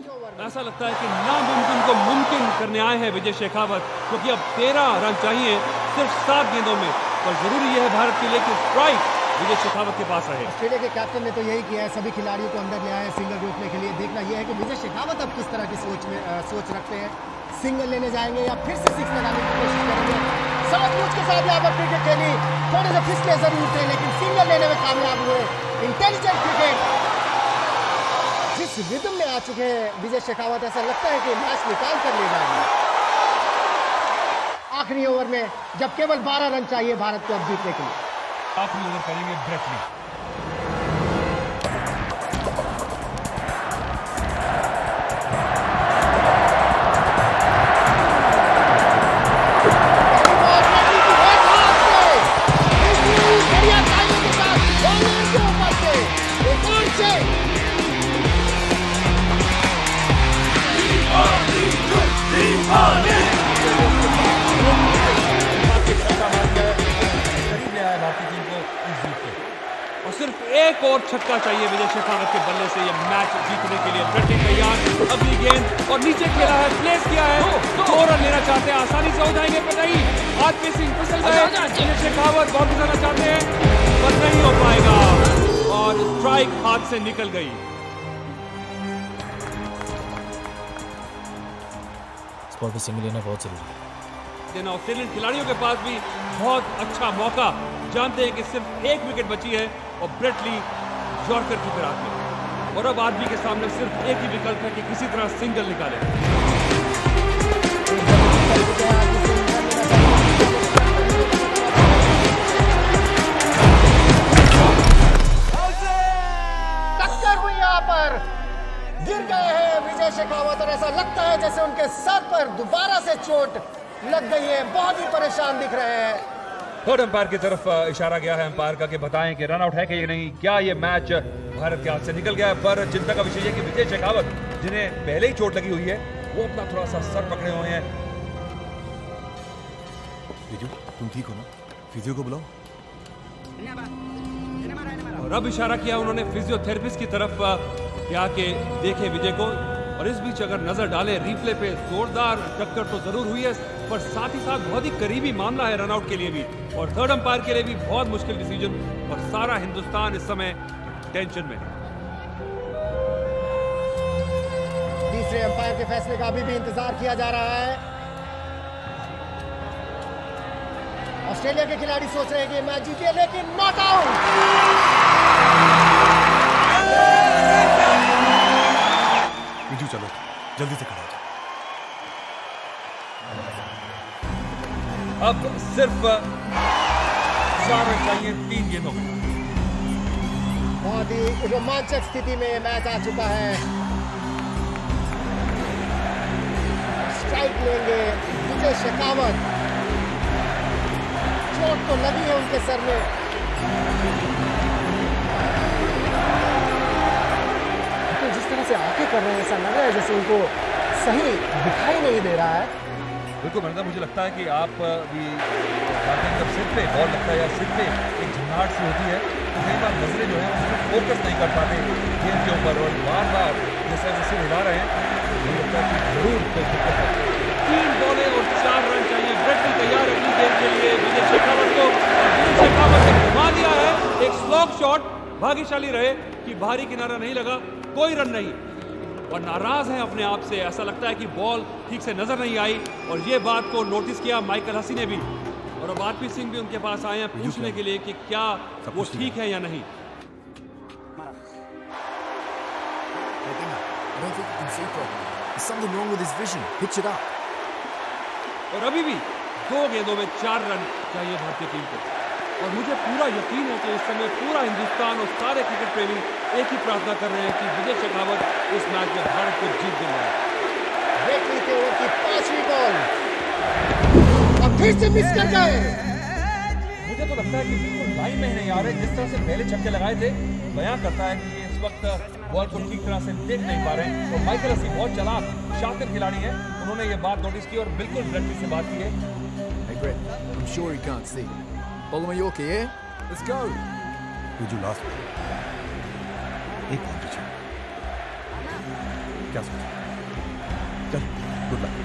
ऐसा लगता है कि नामुमकिन को मुमकिन करने आए हैं विजय शेखावत, क्योंकि अब 13 रन चाहिए सिर्फ 7 गेंदों में। पर जरूरी यह है भारत के लिए कि स्ट्राइक विजय शेखावत के पास रहे। ऑस्ट्रेलिया के कैप्टन ने तो यही किया है, सभी खिलाड़ियों को अंदर ले आया है सिंगल रोकने के लिए। देखना यह है कि विजय शेखावत अब किस तरह की सोच रखते हैं। सिंगल लेने जाएंगे या फिर से 6 लगाने की कोशिश करेंगे। साउथ के साथ यहाँ पर क्रिकेट खेली, थोड़े से फिसले जरूर थे लेकिन सिंगल लेने में कामयाब हुए। इंटेलिजेंट क्रिकेट जिस रिदम में आ चुके हैं विजय शेखावत, ऐसा लगता है कि मैच निकाल कर ले जाएंगे। आखिरी ओवर में जब केवल 12 रन चाहिए भारत को अब जीतने के लिए। आखिरी ओवर करेंगे ब्रेट ली। और सिर्फ एक और छक्का चाहिए विजय शेखावत के बल्ले से ये मैच जीतने के लिए। ब्रेट ली तैयार, अगली गेंद और नीचे खेला है, प्लेस किया है, 2 रन लेना चाहते हैं, आसानी से हो जाएंगे पर नहीं। आरपी सिंह फिसल गए, विजय शेखावत वापस आना चाहते हैं पर नहीं हो पाएगा और स्ट्राइक हाथ से निकल गई। स्पॉट पे सिंगल लेना बहुत जरूरी है। ऑस्ट्रेलियन खिलाड़ियों के पास भी बहुत अच्छा मौका, जानते हैं कि सिर्फ 1 विकेट बची है और ब्रेट ली यॉर्कर की फिराक में, और अब आदमी के सामने सिर्फ एक ही विकल्प है कि किसी तरह सिंगल निकाले। टक्कर हुई यहाँ पर, गिर गए हैं विजय शेखावत और ऐसा लगता है जैसे उनके सर पर दोबारा से चोट लग गई है। बहुत ही परेशान दिख रहे हैं। थर्ड अंपायर की तरफ इशारा गया है अंपायर का कि बताएं कि रन आउट है कि नहीं, क्या ये मैच भारत के हाथ से निकल गया है। पर चिंता का विषय है कि विजय शेखावत, जिन्हें पहले ही चोट लगी हुई है, वो अपना थोड़ा सा सर पकड़े हुए हैं। विजू, तुम ठीक हो ना? फिजियो को बुलाओ। और अब इशारा किया उन्होंने फिजियोथेरेपिस्ट की तरफ क्या कि देखे विजय को। और इस बीच अगर नजर डालें रिप्ले पे, जोरदार टक्कर तो जरूर हुई है पर साथ ही साथ बहुत ही करीबी मामला है रनआउट के लिए भी और थर्ड अंपायर के लिए भी बहुत मुश्किल डिसीजन, और सारा हिंदुस्तान इस समय टेंशन में है। तीसरे अंपायर के फैसले का अभी भी इंतजार किया जा रहा है। ऑस्ट्रेलिया के खिलाड़ी सोच रहे हैं कि मैच जीतिए लेकिन नॉट आउट। विजू चलो, जल्दी से खड़ा हो। अब सिर्फ 4 रन चाहिए 3 गेंदों में। बहुत ही रोमांचक स्थिति में मैच आ चुका है। स्ट्राइक लेंगे विजय शेखावत, चोट तो लगी है उनके सर में। तो जिस तरह से आंखें कर रहे हैं ऐसा लग रहा है जैसे उनको सही दिखाई नहीं दे रहा है। बिल्कुल मरिंदा, मुझे लगता है कि आप भी जब सिर पे बॉल लगता है या सिर पे एक झंझाहट सी होती है तो कई बार नजरें जो है उसमें फोकस नहीं कर पाते गेम के ऊपर, और बार बार जैसे आप सिर हिला रहे हैं मुझे लगता है कि जरूर कोई दिक्कत है। 3 बॉलें और 4 रन चाहिए। ब्रेट ली तैयार अगली गेंद के लिए विजय शेखावत को, विजय शेखावत ने घुमा दिया है। एक स्लॉग शॉट भाग्यशाली रहे कि बाहरी किनारा नहीं लगा, कोई रन नहीं, और नाराज हैं अपने आप से। ऐसा लगता है कि बॉल ठीक से नजर नहीं आई और ये बात को नोटिस किया माइकल हसी ने भी, और अब आरपी सिंह भी उनके पास आए हैं पूछने के लिए कि क्या वो ठीक है या नहीं। और अभी भी 2 गेंदों में 4 रन चाहिए भारतीय टीम को, और मुझे पूरा यकीन है कि इस समय पूरा हिंदुस्तान और सारे क्रिकेट प्रेमी एक ही प्रार्थना कर रहे हैं कि विजय शेखावत इस मैच में भारत को जीत दिलाए। ब्रेट ली के ओवर की 5वीं बॉल अब फिर से मिस कर गए। मुझे तो लगता है कि बिल्कुल लाइन में नहीं आ रहे, जिस तरह से पहले छक्के लगाए थे बयां करता है कि इस वक्त बॉल को ठीक तरह से देख नहीं पा रहे हैं। और माइकल हसी बहुत चालाक शातिर खिलाड़ी है, उन्होंने ये बात नोटिस की और बिल्कुल ब्रेट ली से बात की है। Hey Brett, I'm sure he can't see. Bowler Mallorca, yeah? Let's go. Viju last एक बॉल पीछे। क्या सोचा? चल, गुड लक।